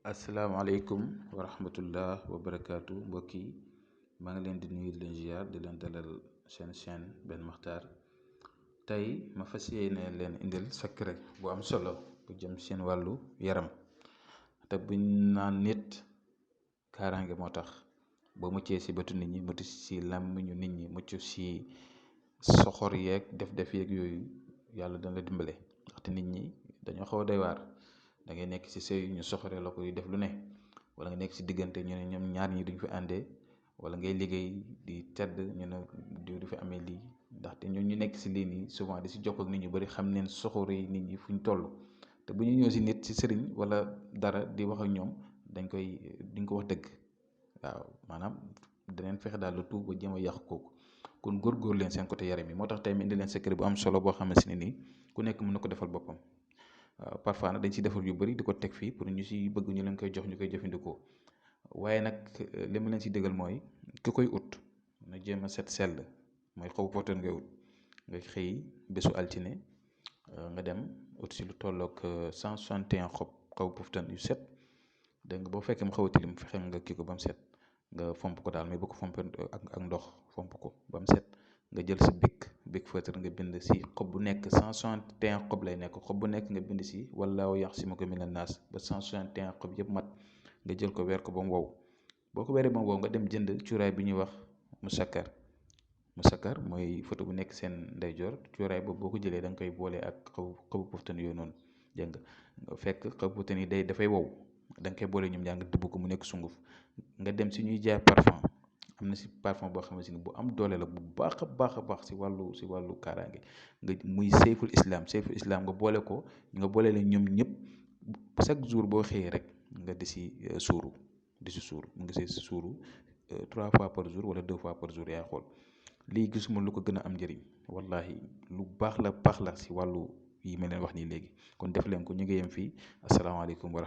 asalaamaaleykum wa rahmatullah wa barakaatu mbokk yi maa ngi leen di nuyu di leen ziar di leen dalal seen chaîne Ben Makhtar. tey ma fas yéene leen indil secret bu am solo bu jëm seen wàllu yaram te buñ naan nit kaaraange moo tax boo muccee si bëtu nit ñi mucc si làmmiñu nit ñi mucc si soxor yeeg def yeeg yooyu yàlla dana la dimbale ndaxte nit ñi dañoo xaw a doy waar. da ngay nekk ci sëy ñu soxoree la koy def lu ne, wala nga nekk ci diggante ñu ne ñoom ñaar ñi duñ fi àndee, wala ngay liggéey di tedd ñu ne du fi amee lii. ndaxte ñun ñu nekk ci lii nii souvent di ci jokkoo ak nit ñu bari xam neen soxoree nit ñi fuñ toll, te bu ñu ñëw ci nit ci sëriñ wala dara di wax ak ñoom duñ ko wax dëgg. waaw maanaam daneen fexe daal lu tuub ba jéem a yàq kooku. kon góorgóor leen seen côté yaram yi moo tax tey mi indi leen secret bu am solo boo xamante ne nii ku nekk mën na ko defal boppam. waaw parfois nag dañ ciy defar yu bëri di ko teg fii pour ñu ci bëgg ñu leen koy jox ñu koy jëfandikoo, waaye nag li ma leen ci dëggal mooy ki koy ut na jéem a set sell. mooy xobu poton ngay ut, nga xëy bésu altine nga dem ut si lu tolloog 161 xobu poftan yu set. dégg nga boo fekkee mu xaw a tilim fexeel nga kii ko ba mu set, nga fomp ko daal mais bu ko fomp ak ndox, fomp ko ba mu set. nga jël sa bic feutre nga bind si xob bu nekk 161 xob lay nekk, xob bu nekk nga bind si wallaahu yaxsimuka mina naas ba 161 xob yëpp mat. nga jël ko weer ko ba mu wow. boo ko weeree ba mu wow nga dem jënd cuuraay bi ñuy wax musakkar mooy photo bu nekk seen ndeyjoor. cuuraay boobu boo ko jëlee da nga koy boole ak xobu poftan yooyu noonu. dégg nga fekk xobu poftan yi dafay wow, da nga koy boole ñoom ñaar nga dëbb ko mu nekk sunguf. nga dem si ñuy jaay parfum, am na si parfum boo xamante ni bu am doole la bu baax a baax si wàllu kaaraange. nga muy sayful islam nga boole ko, nga boole leen ñoom ñëpp chaque jour boo xëyee rek nga di si suuru mu ngi si suuru 3 fois par jour wala 2 fois par jour yaay xool. lii gisuma lu ko gën a am njëriñ wallahi lu baax la si wàllu yi ma leen wax nii léegi. kon def leen ko, ñu ngi yem fii. asalaamaaleykum wa rahmatulah.